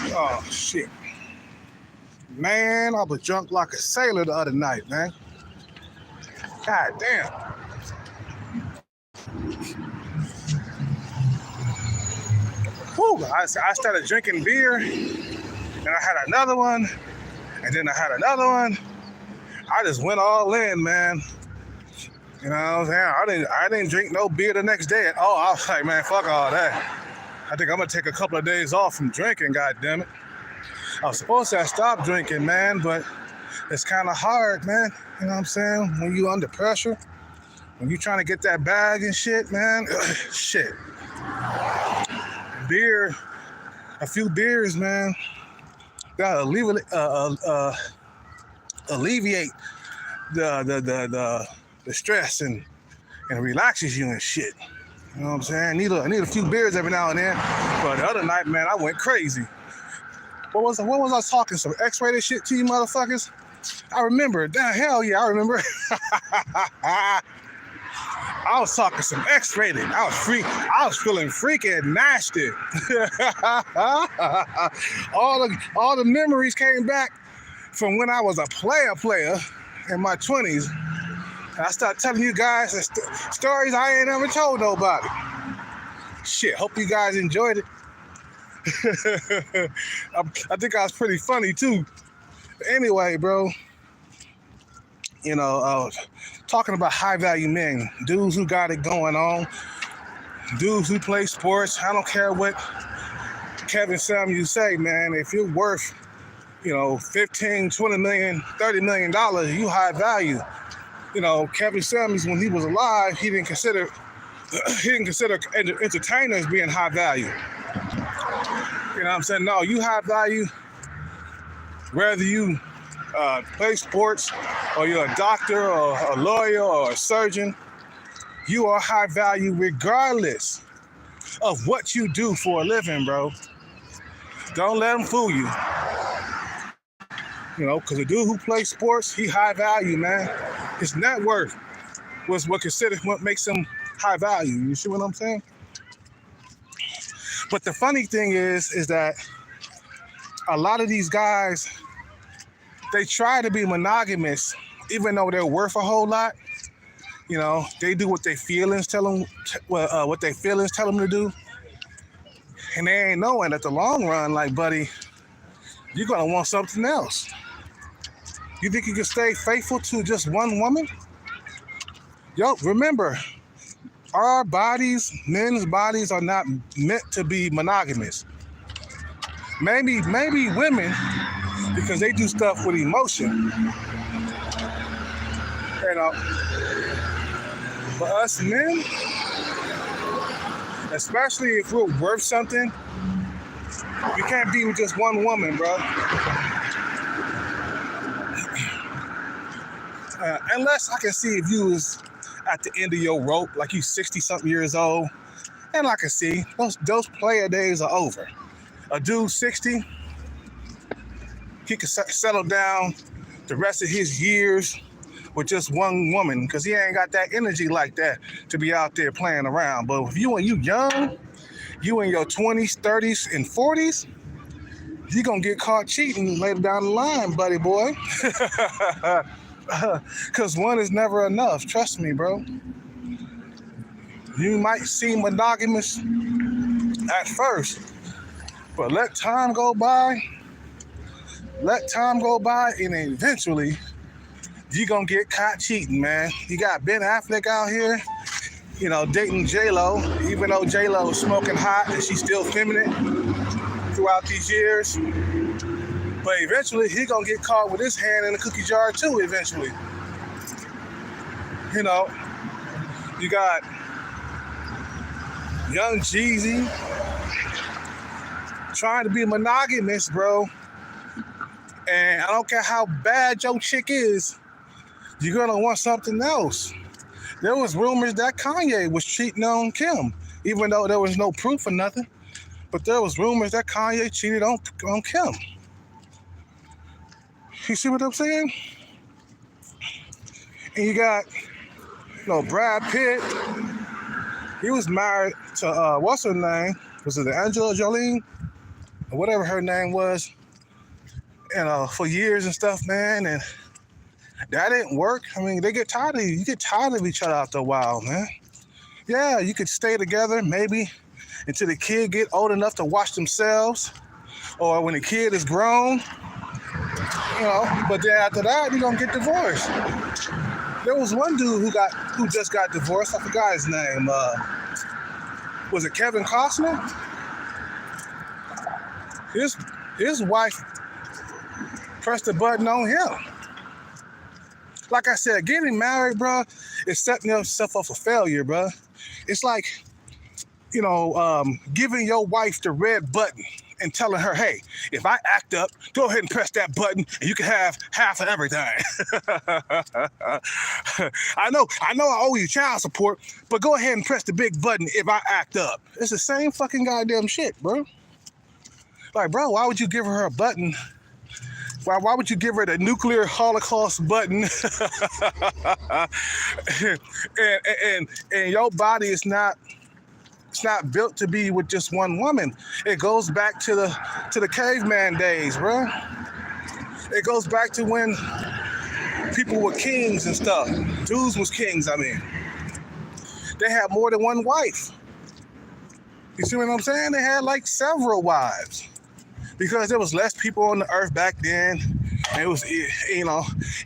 Oh, shit. Man, I was drunk like a sailor the other night, man. God damn. Whew, I started drinking beer, and I had another one, and then I had another one. I just went all in, man. You know what I'm saying? I didn't drink no beer the next day at all. I was like, man, fuck all that. I think I'm gonna take a couple of days off from drinking, goddammit. I was supposed to have stopped drinking, man, but it's kind of hard, man. You know what I'm saying? When you under pressure, when you trying to get that bag and shit, man. Shit. Beer, a few beers, man, gotta alleviate the stress and relaxes you and shit. You know what I'm saying? I need a few beers every now and then. But the other night, man, I went crazy. What was I talking? Some X-rated shit to you motherfuckers? I remember. Damn, hell yeah, I remember. I was talking some X-rated. I was feeling freaking nasty. all the memories came back from when I was a player in my 20s. And I started telling you guys stories I ain't never told nobody. Shit, hope you guys enjoyed it. I think I was pretty funny too. Anyway, bro, you know, talking about high value men, dudes who got it going on, dudes who play sports. I don't care what Kevin Samuels say, man. If you're worth, you know, 15, 20 million, $30 million, you high value. You know, Kevin Samuels, when he was alive, he didn't consider entertainers being high value. You know what I'm saying? No, you high value whether you play sports or you're a doctor or a lawyer or a surgeon. You are high value regardless of what you do for a living, bro. Don't let them fool you. You know, because a dude who plays sports, he high value, man. His net worth was what makes him high value. You see what I'm saying? But the funny thing is that a lot of these guys, they try to be monogamous, even though they're worth a whole lot. You know, they do what their feelings tell them, to do, and they ain't knowing at the long run, like, buddy, you're gonna want something else. You think you can stay faithful to just one woman? Yo, remember, our bodies, men's bodies, are not meant to be monogamous. Maybe women, because they do stuff with emotion. You know, but us men, especially if we're worth something, you can't be with just one woman, bro. Unless I can see if you was at the end of your rope, like you 60-something years old, and I can see those player days are over. A dude 60, he can settle down the rest of his years with just one woman, because he ain't got that energy like that to be out there playing around. But if you young, you in your 20s, 30s, and 40s, you're gonna get caught cheating later down the line, buddy boy. Because one is never enough. Trust me, bro. You might seem monogamous at first, but let time go by, and eventually you're going to get caught cheating, man. You got Ben Affleck out here, you know, dating J-Lo, even though J-Lo is smoking hot and she's still feminine throughout these years. But eventually, he going to get caught with his hand in the cookie jar, too, eventually. You know, you got young Jeezy trying to be monogamous, bro. And I don't care how bad your chick is, you're going to want something else. There was rumors that Kanye was cheating on Kim, even though there was no proof or nothing. But there was rumors that Kanye cheated on Kim. You see what I'm saying? And you got, Brad Pitt. He was married to, what's her name? Was it Angela Jolie? Or whatever her name was. And for years and stuff, man. And that didn't work. I mean, they get tired of you. You get tired of each other after a while, man. Yeah, you could stay together maybe until the kid get old enough to watch themselves. Or when the kid is grown. But then after that, you're gonna get divorced. There was one dude who just got divorced. I forgot his name. Was it Kevin Costner? His wife pressed the button on him. Like I said, getting married, bro, is setting yourself up for failure, bro. It's like, giving your wife the red button and telling her, hey, if I act up, go ahead and press that button and you can have half of everything. I know I owe you child support, but go ahead and press the big button if I act up. It's the same fucking goddamn shit, bro. Like, bro, why would you give her a button? Why would you give her the nuclear holocaust button? and your body is not... It's not built to be with just one woman. It goes back to the caveman days, bro. It goes back to when people were kings and stuff. Dudes was kings, I mean. They had more than one wife. You see what I'm saying? They had like several wives. Because there was less people on the earth back then. And it was,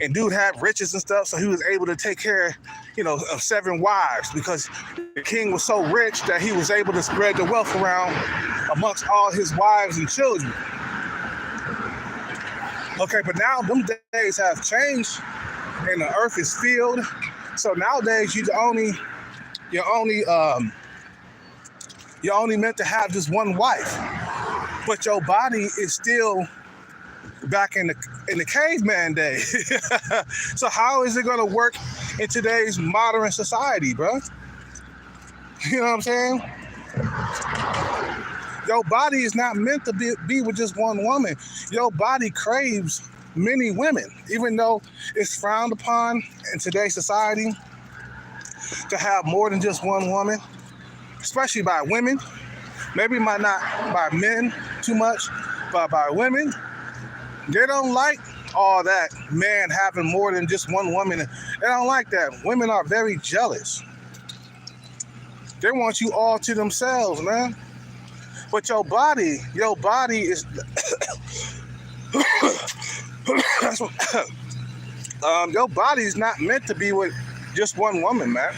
and dude had riches and stuff, so he was able to take care, of 7 wives, because the king was so rich that he was able to spread the wealth around amongst all his wives and children. Okay, but now them days have changed, and the earth is filled. So nowadays you're only meant to have just one wife, but your body is still back in the caveman day. So how is it going to work in today's modern society, bro? You know what I'm saying? Your body is not meant to be with just one woman. Your body craves many women, even though it's frowned upon in today's society to have more than just one woman, especially by women. Maybe not by men too much, but by women. They don't like all that man having more than just one woman. They don't like that. Women are very jealous. They want you all to themselves, man. But your body is that's what, your body is not meant to be with just one woman, man.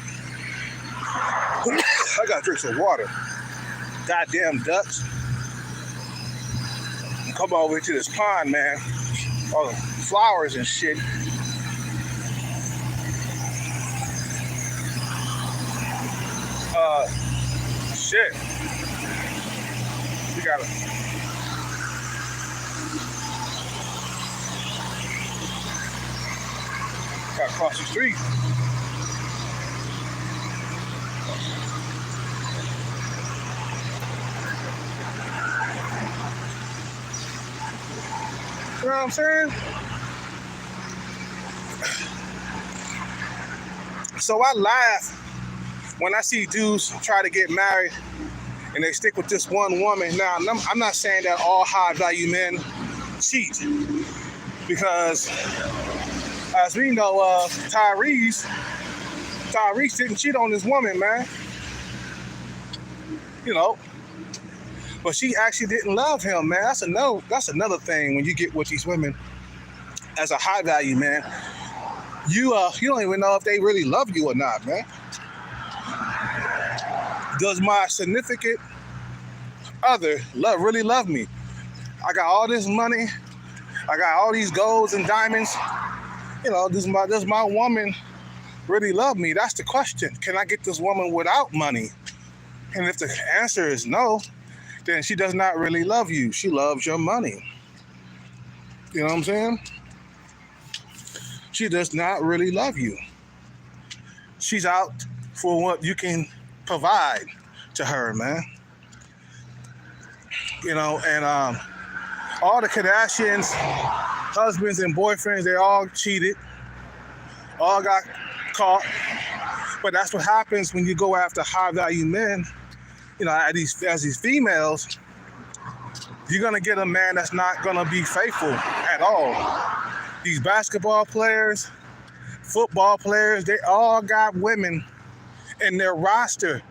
I gotta drink some water. Goddamn ducks. Come over to this pond, man. All the flowers and shit. Shit. You gotta cross the street. You know what I'm saying? So I laugh when I see dudes try to get married and they stick with this one woman. Now, I'm not saying that all high-value men cheat, because as we know, Tyrese didn't cheat on this woman, man. You know, but she actually didn't love him, man. That's another thing when you get with these women as a high-value man. You don't even know if they really love you or not, man. Does my significant other really love me? I got all this money. I got all these golds and diamonds. You know, does my woman really love me? That's the question. Can I get this woman without money? And if the answer is no, then she does not really love you. She loves your money. You know what I'm saying? She does not really love you. She's out for what you can provide to her, man. You know, and all the Kardashians, husbands and boyfriends, they all cheated. All got caught. But that's what happens when you go after high-value men. You know, as these females, you're going to get a man that's not going to be faithful at all. These basketball players, football players, they all got women in their roster.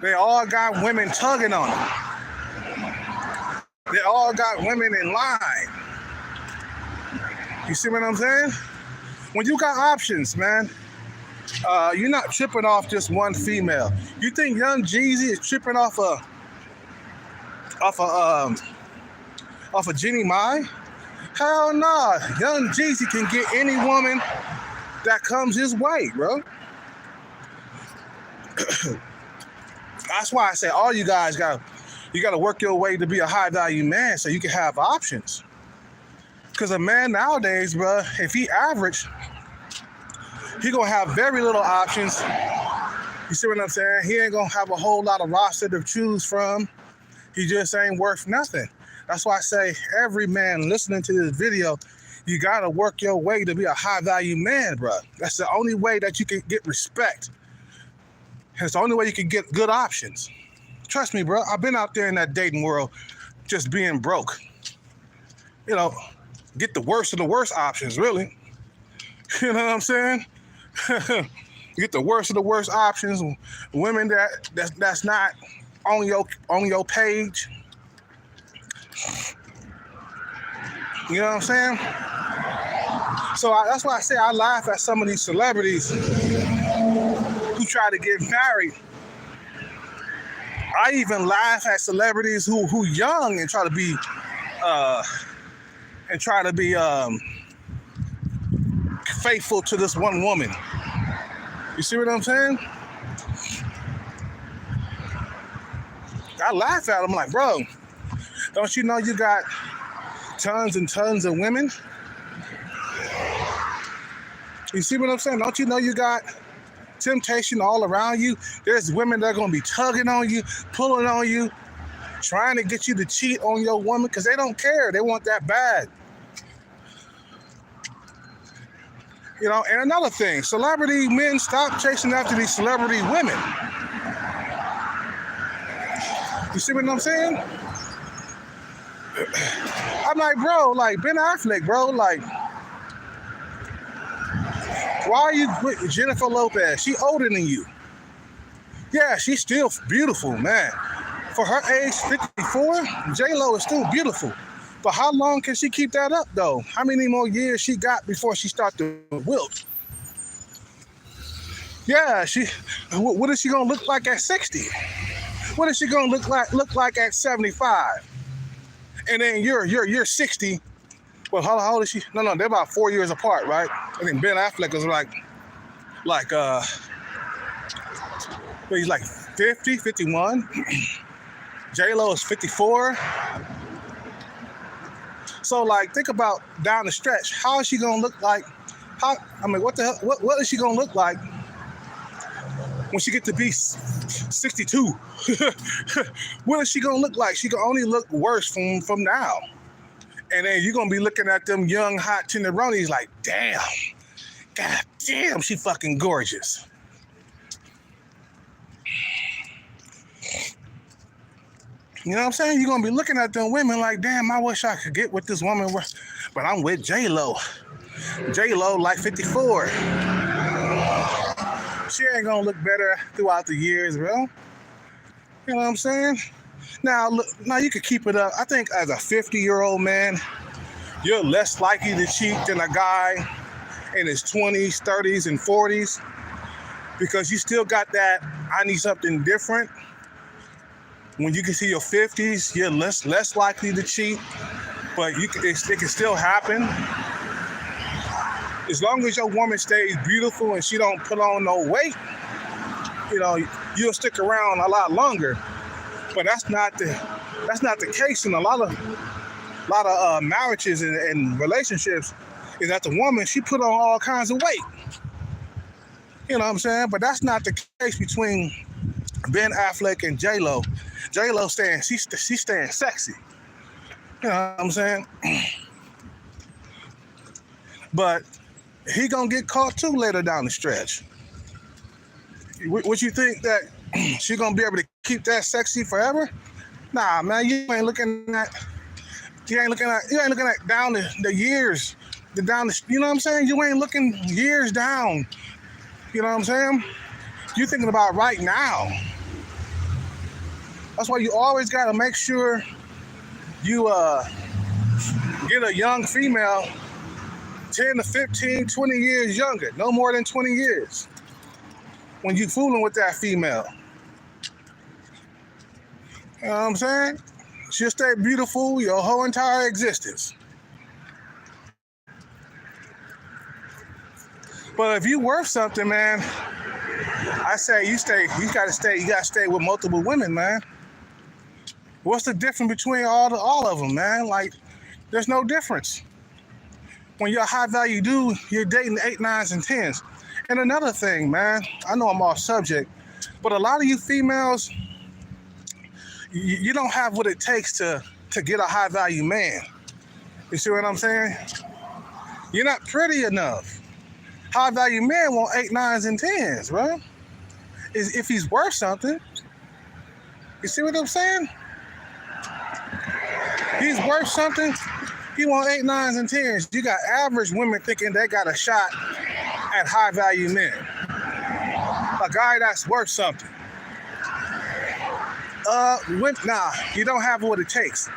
They all got women tugging on them. They all got women in line. You see what I'm saying? When you got options, man, you're not tripping off just one female. You think Young Jeezy is tripping off a Jeannie Mai? Hell nah. Young Jeezy can get any woman that comes his way, bro. That's why I say all you guys gotta work your way to be a high value man so you can have options. Because a man nowadays, bro, if he average, he gonna have very little options. You see what I'm saying? He ain't gonna have a whole lot of roster to choose from. He just ain't worth nothing. That's why I say every man listening to this video, you gotta work your way to be a high value man, bro. That's the only way that you can get respect. It's the only way you can get good options. Trust me, bro. I've been out there in that dating world just being broke. You know, get the worst of the worst options, really. You know what I'm saying? Get the worst of the worst options. Women that's not on your page. You know what I'm saying? So that's why I say I laugh at some of these celebrities who try to get married. I even laugh at celebrities who young and try to be faithful to this one woman. You see what I'm saying? I laugh at them like, bro, don't you know you got tons and tons of women? You see what I'm saying? Don't you know you got temptation all around you? There's women that are going to be tugging on you, pulling on you, trying to get you to cheat on your woman because they don't care. They want that bad. You know, and another thing, celebrity men, stop chasing after these celebrity women. You see what I'm saying? I'm like, bro, like Ben Affleck, bro, like, why are you with Jennifer Lopez? She older than you. Yeah, she's still beautiful, man. For her age, 54, J-Lo is still beautiful. But how long can she keep that up, though? How many more years she got before she start to wilt? Yeah, what is she gonna look like at 60? What is she gonna look like at 75? And then you're 60. Well, how old is she? No, they're about 4 years apart, right? I think Ben Affleck is he's like 50, 51. J-Lo is 54. So, like, think about down the stretch. How is she gonna look like? What the hell? What is she gonna look like when she get to be 62? What is she gonna look like? She can only look worse from now. And then you're gonna be looking at them young, hot tenderonis like, damn, god damn, she fucking gorgeous. You know what I'm saying? You're gonna be looking at them women like, damn, I wish I could get with this woman, but I'm with J-Lo. J-Lo like 54. She ain't gonna look better throughout the years, bro. You know what I'm saying? Now you could keep it up. I think as a 50-year-old man, you're less likely to cheat than a guy in his 20s, 30s, and 40s because you still got that, I need something different. When you can see your 50s, you're less likely to cheat, but it can still happen. As long as your woman stays beautiful and she don't put on no weight, you know, you'll stick around a lot longer. But that's not the case in a lot of marriages and relationships. Is that the woman, she put on all kinds of weight. You know what I'm saying? But that's not the case between Ben Affleck and J-Lo. J-Lo she's staying sexy. You know what I'm saying? But he gonna get caught too later down the stretch. What you think that she gonna be able to keep that sexy forever? Nah, man, you ain't looking at down the years, you know what I'm saying? You ain't looking years down. You know what I'm saying? You're thinking about right now. That's why you always got to make sure you get a young female 10 to 15, 20 years younger, no more than 20 years when you fooling with that female. You know what I'm saying? She'll stay beautiful your whole entire existence. But if you worth something, man, I say you gotta stay with multiple women, man. What's the difference between all of them, man? Like, there's no difference. When you're a high value dude, you're dating 8, 9s, and 10s. And another thing, man, I know I'm off subject, but a lot of you females, you don't have what it takes to get a high value man. You see what I'm saying? You're not pretty enough. High value man want 8, 9s, and 10s, bro. If he's worth something. You see what I'm saying? He's worth something. He want 8, 9s, and 10s. You got average women thinking they got a shot at high value men. A guy that's worth something. Nah, you don't have what it takes.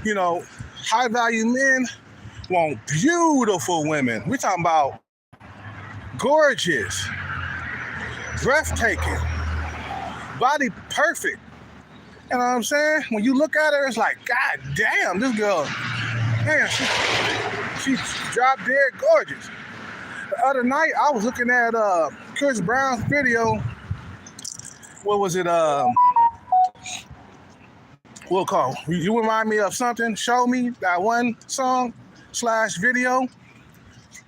You know, high value men want beautiful women. We're talking about gorgeous, breathtaking, body perfect. You know what I'm saying? When you look at her, it's like, God damn, this girl, man, she's drop dead gorgeous. The other night, I was looking at Chris Brown's video. What was it? We'll call. You remind me of something? Show Me, that one song / video.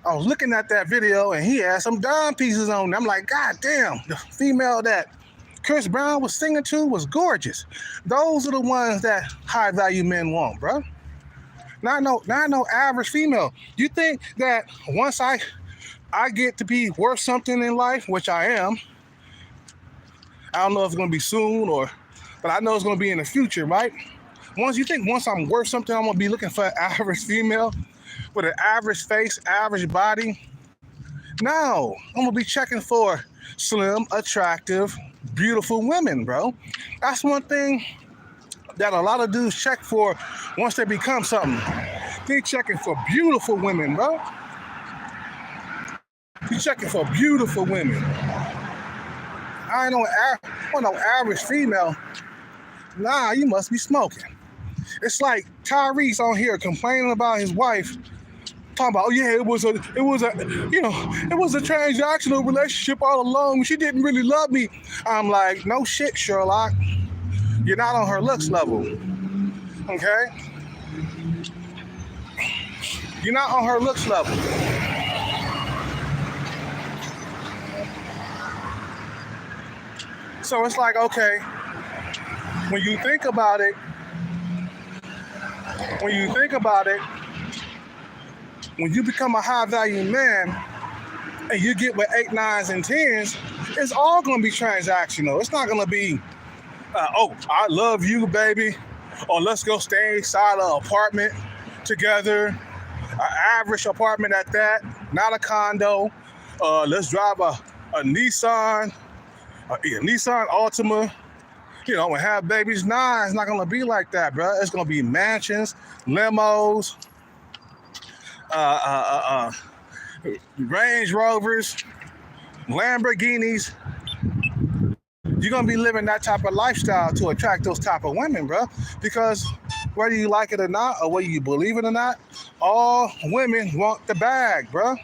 I was looking at that video and he had some dime pieces on. I'm like, God damn, the female that Chris Brown was singing to was gorgeous. Those are the ones that high value men want, bro. Not no average female. You think that once I get to be worth something in life, which I am, I don't know if it's gonna be soon but I know it's gonna be in the future, right? Once I'm worth something, I'm gonna be looking for an average female with an average face, average body. No, I'm gonna be checking for slim, attractive, beautiful women, bro. That's one thing that a lot of dudes check for once they become something. They checking for beautiful women, bro. You checking for beautiful women. I ain't no average female. Nah, you must be smoking. It's like Tyrese on here complaining about his wife, talking about, oh yeah, it was a transactional relationship all along. She didn't really love me. I'm like, no shit, Sherlock. You're not on her looks level. Okay? You're not on her looks level. So it's like, okay, when you think about it, when you become a high value man and you get with 8, 9s, and 10s, it's all gonna be transactional. It's not gonna be, oh, I love you, baby, or let's go stay inside an apartment together, an average apartment at that, not a condo. Let's drive a Nissan Altima, and have babies. Nah, it's not gonna be like that, bro. It's gonna be mansions, limos, Range Rovers, Lamborghinis. You're gonna be living that type of lifestyle to attract those type of women, bro. Because whether you like it or not, or whether you believe it or not, all women want the bag, bro.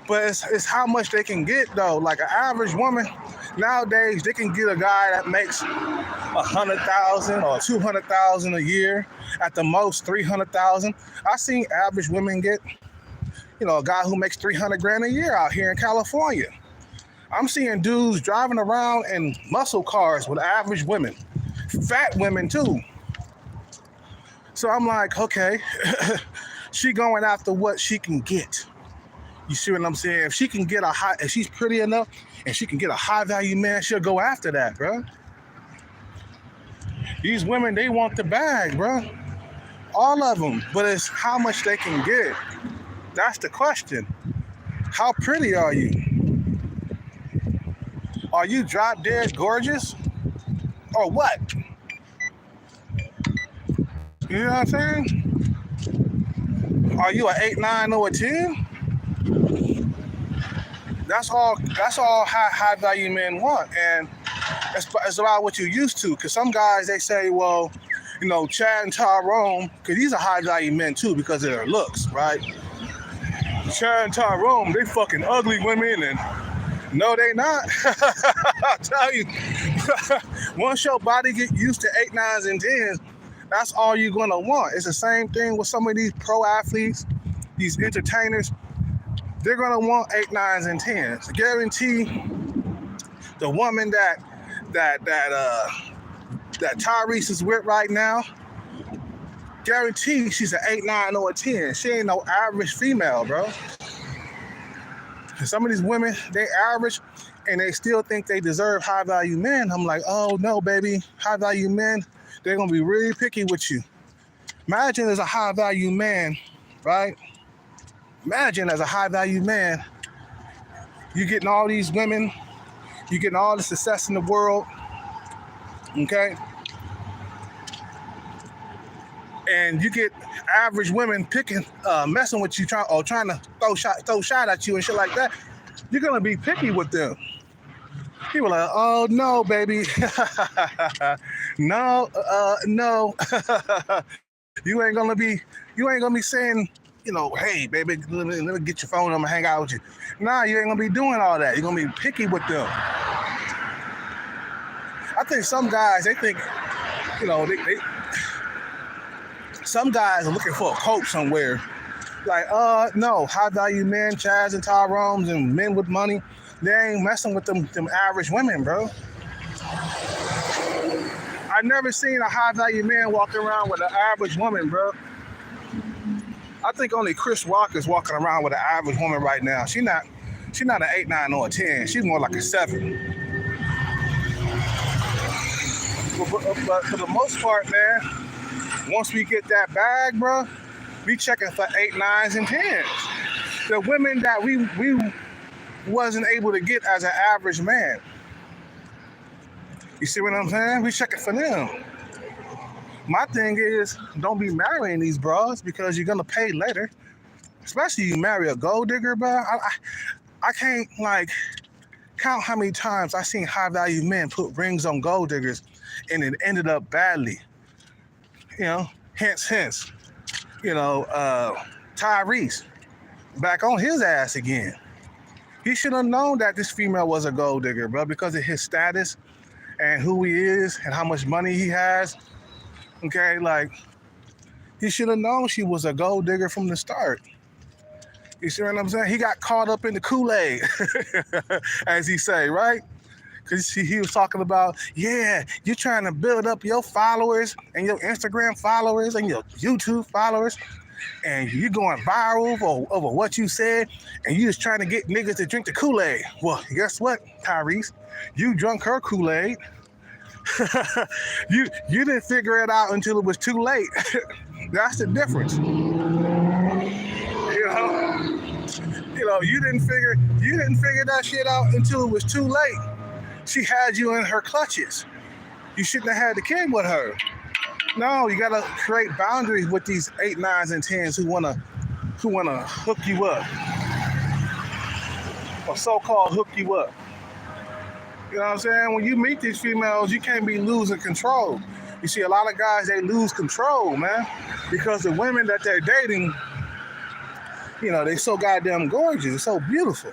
But it's how much they can get, though. Like an average woman nowadays, they can get a guy that makes $100,000 or $200,000 a year, at the most $300,000. I seen average women get, a guy who makes $300,000 a year out here in California. I'm seeing dudes driving around in muscle cars with average women, fat women too. So I'm like, okay, she going after what she can get. You see what I'm saying? If she can get if she's pretty enough and she can get a high value man, she'll go after that, bro. These women, they want the bag, bro. All of them. But it's how much they can get. That's the question. How pretty are you? Are you drop dead gorgeous? Or what? You know what I'm saying? Are you an 8, 9, or a 10? That's all high value men want. And it's about what you're used to. Because some guys, they say, well, Chad and Tyrone, because these are high value men too because of their looks, right? Chad and Tyrone, they fucking ugly women, and no, they not. I'll tell you, once your body get used to 8, 9s, and 10s, that's all you're gonna want. It's the same thing with some of these pro athletes, these entertainers. They're gonna want 8, 9s, and 10s. Guarantee the woman that Tyrese is with right now, guarantee she's an 8, 9, or a 10. She ain't no average female, bro. Some of these women, they average and they still think they deserve high value men. I'm like, oh no, baby, high value men, they're gonna be really picky with you. Imagine as a high value man, right? Imagine as a high value man, you're getting all these women, you're getting all the success in the world, okay? And you get average women messing with you, trying to throw shot at you and shit like that. You're gonna be picky with them. People are like, oh no, baby, no. You ain't gonna be saying, hey, baby, let me get your phone. I'm gonna hang out with you. Nah, you ain't gonna be doing all that. You're gonna be picky with them. I think some guys, they think, some guys are looking for a coach somewhere. Like, no, high value men, Chads and Tyrones and men with money, they ain't messing with them average women, bro. I've never seen a high value man walking around with an average woman, bro. I think only Chris Rock is walking around with an average woman right now. She's not an 8, 9, or a 10. She's more like a 7. But for the most part, man, once we get that bag, bro, we checking for 8, 9s, and 10s. The women that we wasn't able to get as an average man. You see what I'm saying? We checking for them. My thing is, don't be marrying these bras because you're gonna pay later. Especially you marry a gold digger, bro. I can't like count how many times I seen high value men put rings on gold diggers and it ended up badly. You know, hence. You know, Tyrese back on his ass again. He should have known that this female was a gold digger, bro, because of his status and who he is and how much money he has. Okay, like, he should have known she was a gold digger from the start. You see what I'm saying? He got caught up in the Kool-Aid, as he say, right? Because he was talking about, yeah, you're trying to build up your followers and your Instagram followers and your YouTube followers, and you're going viral over what you said, and you just trying to get niggas to drink the Kool-Aid. Well, guess what, Tyrese? You drunk her Kool-Aid. you didn't figure it out until it was too late. That's the difference. You know, you didn't figure that shit out until it was too late. She had you in her clutches. You shouldn't have had the kid with her. No, you gotta create boundaries with these 8, 9s, and 10s who wanna hook you up, or so-called hook you up. You know what I'm saying? When you meet these females, you can't be losing control. You see, a lot of guys, they lose control, man, because the women that they're dating, you know, they so goddamn gorgeous, so beautiful,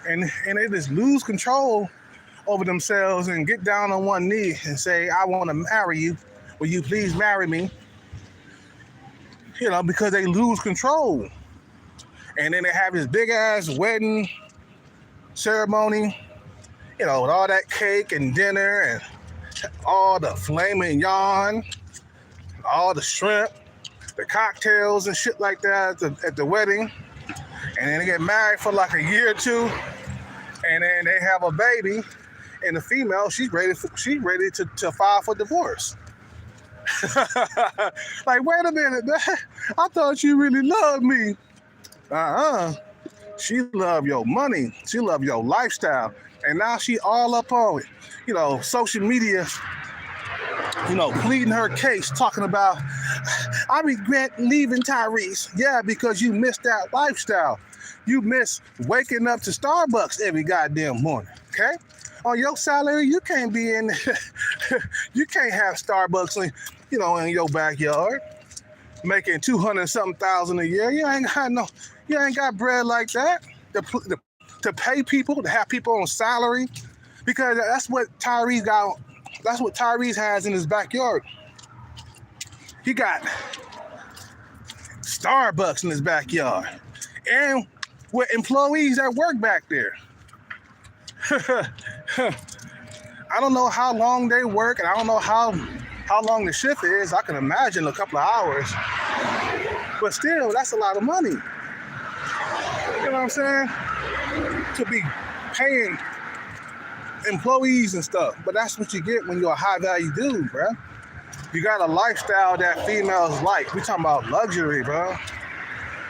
and they just lose control over themselves and get down on one knee and say, I want to marry you. Will you please marry me? You know, because they lose control. And then they have this big ass wedding ceremony, you know, with all that cake and dinner and all the filet mignon, all the shrimp, the cocktails and shit like that at the wedding. And then they get married for like a year or two, and then they have a baby, and the female, she's ready to file for divorce. Like, wait a minute, man. I thought you really loved me. She loved your money. She loved your lifestyle. And now she all up on it. You know, social media, you know, pleading her case, talking about, I regret leaving Tyrese. Yeah, because you missed that lifestyle. You miss waking up to Starbucks every goddamn morning, okay? On your salary, you can't be in, you can't have Starbucks, in your backyard, making 200-something thousand a year. You ain't got bread like that to pay people, to have people on salary, because that's what Tyrese got. That's what Tyrese has in his backyard. He got Starbucks in his backyard, and with employees that work back there. I don't know how long they work, and I don't know how long the shift is. I can imagine a couple of hours, but still, that's a lot of money. You know what I'm saying? To be paying employees and stuff, but that's what you get when you're a high value dude, bro. You got a lifestyle that females like. We talking about luxury, bro.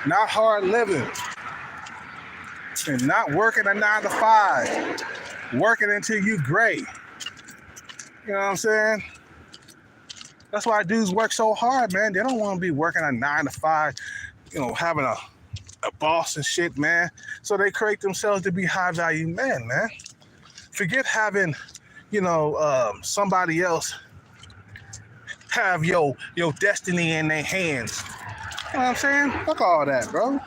Not hard living. And not working a 9 to 5. Working until you gray. You know what I'm saying? That's why dudes work so hard, man. They don't want to be working a 9 to 5, you know, having a boss and shit, man. So they create themselves to be high value men, man. Forget having, somebody else have your destiny in their hands. You know what I'm saying? Fuck all that, bro.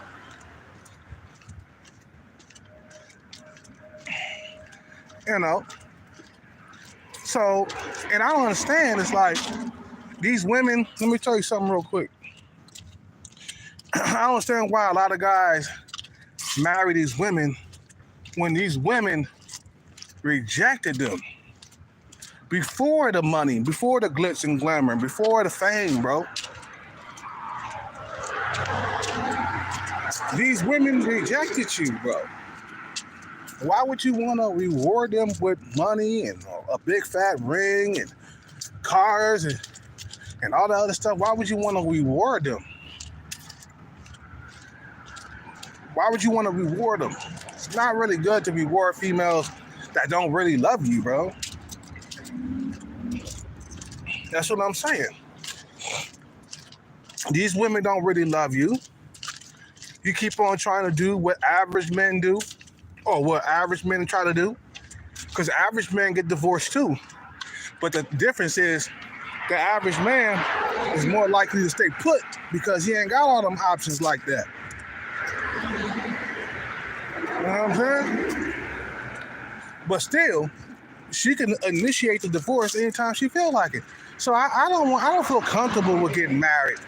You know. So, and I don't understand. It's like these women. Let me tell you something real quick. I don't understand why a lot of guys marry these women when these women rejected them before the money, before the glitz and glamour, before the fame, bro. These women rejected you, bro. Why would you want to reward them with money and a big fat ring and cars and all that other stuff, why would you want to reward them? Why would you want to reward them? It's not really good to reward females that don't really love you, bro. That's what I'm saying. These women don't really love you. You keep on trying to do what average men do, or what average men try to do, because average men get divorced too. But the difference is the average man is more likely to stay put because he ain't got all them options like that. You know what I'm saying? But still, she can initiate the divorce anytime she feel like it. So I don't feel comfortable with getting married,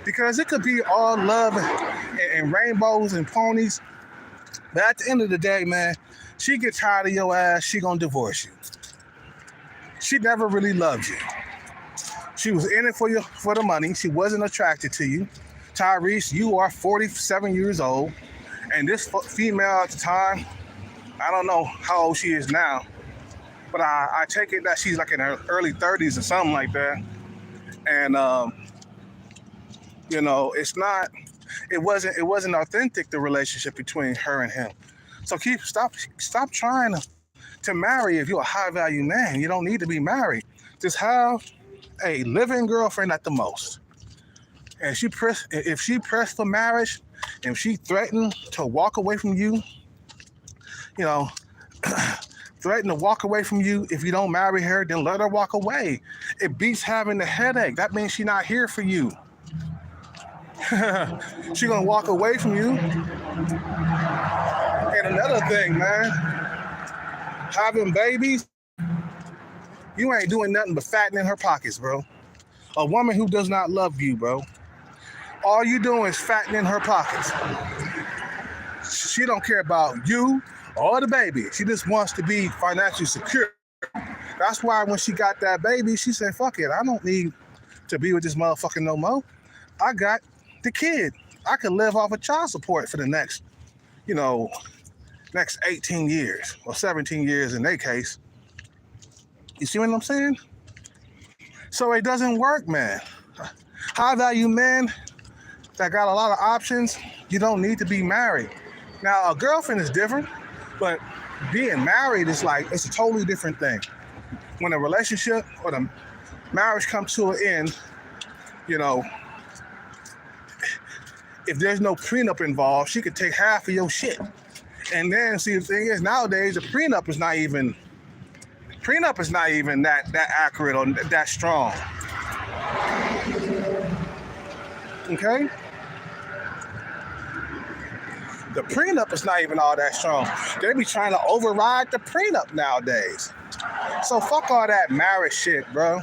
because it could be all love and rainbows and ponies. But at the end of the day, man, she gets tired of your ass, she gonna divorce you. She never really loved you. She was in it for you for the money. She wasn't attracted to you. Tyrese, you are 47 years old, and this female at the time, I don't know how old she is now, but I take it that she's like in her early 30s or something like that. And you know, it wasn't authentic, the relationship between her and him. So stop trying to marry if you're a high value man. You don't need to be married. Just have a living girlfriend at the most. And if she pressed for marriage, if she threatened to walk away from you, you know, threaten to walk away from you if you don't marry her, then let her walk away. It beats having the headache. That means she's not here for you. She gonna walk away from you. And another thing, man, having babies, you ain't doing nothing but fattening her pockets, bro. A woman who does not love you, bro, all you doing is fattening her pockets. She don't care about you or the baby. She just wants to be financially secure. That's why when she got that baby, she said, fuck it, I don't need to be with this motherfucker no more. I got the kid. I could live off of child support for the next 18 years or 17 years in their case. You see what I'm saying? So it doesn't work, man. High value men that got a lot of options, you don't need to be married. Now, a girlfriend is different, but being married is it's a totally different thing. When a relationship or the marriage comes to an end, you know, if there's no prenup involved, she could take half of your shit. And then, see, the thing is, nowadays, the prenup is not even that accurate or that strong. Okay? The prenup is not even all that strong. They be trying to override the prenup nowadays. So fuck all that marriage shit, bro.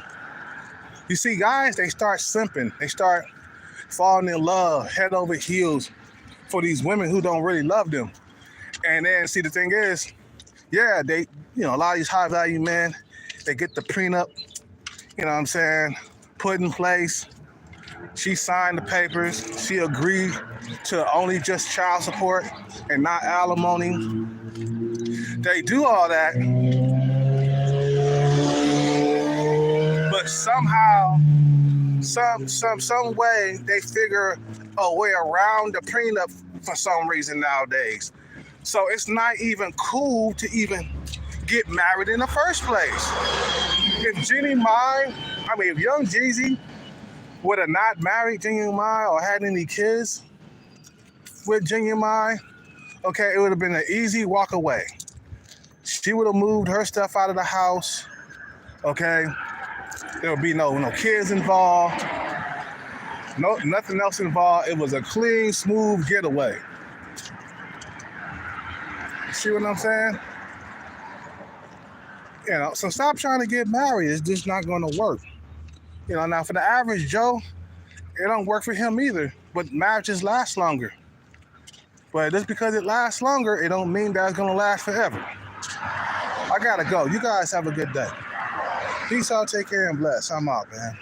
You see, guys, they start simping. They start falling in love head over heels for these women who don't really love them. And then, see, the thing is, yeah, a lot of these high value men, they get the prenup, you know what I'm saying, put in place. She signed the papers. She agreed to only just child support and not alimony. They do all that, but somehow, some way, they figure a way around the prenup for some reason nowadays. So it's not even cool to even get married in the first place. If Young Jeezy would have not married Jeannie Mai or had any kids with Jeannie Mai, okay, it would have been an easy walk away. She would have moved her stuff out of the house, okay? There would be no kids involved, nothing else involved. It was a clean, smooth getaway. See what I'm saying? So stop trying to get married. It's just not going to work. Now for the average Joe, it don't work for him either. But marriages last longer. But just because it lasts longer, it don't mean that it's going to last forever. I got to go. You guys have a good day. Peace out, take care, and bless. I'm out, man.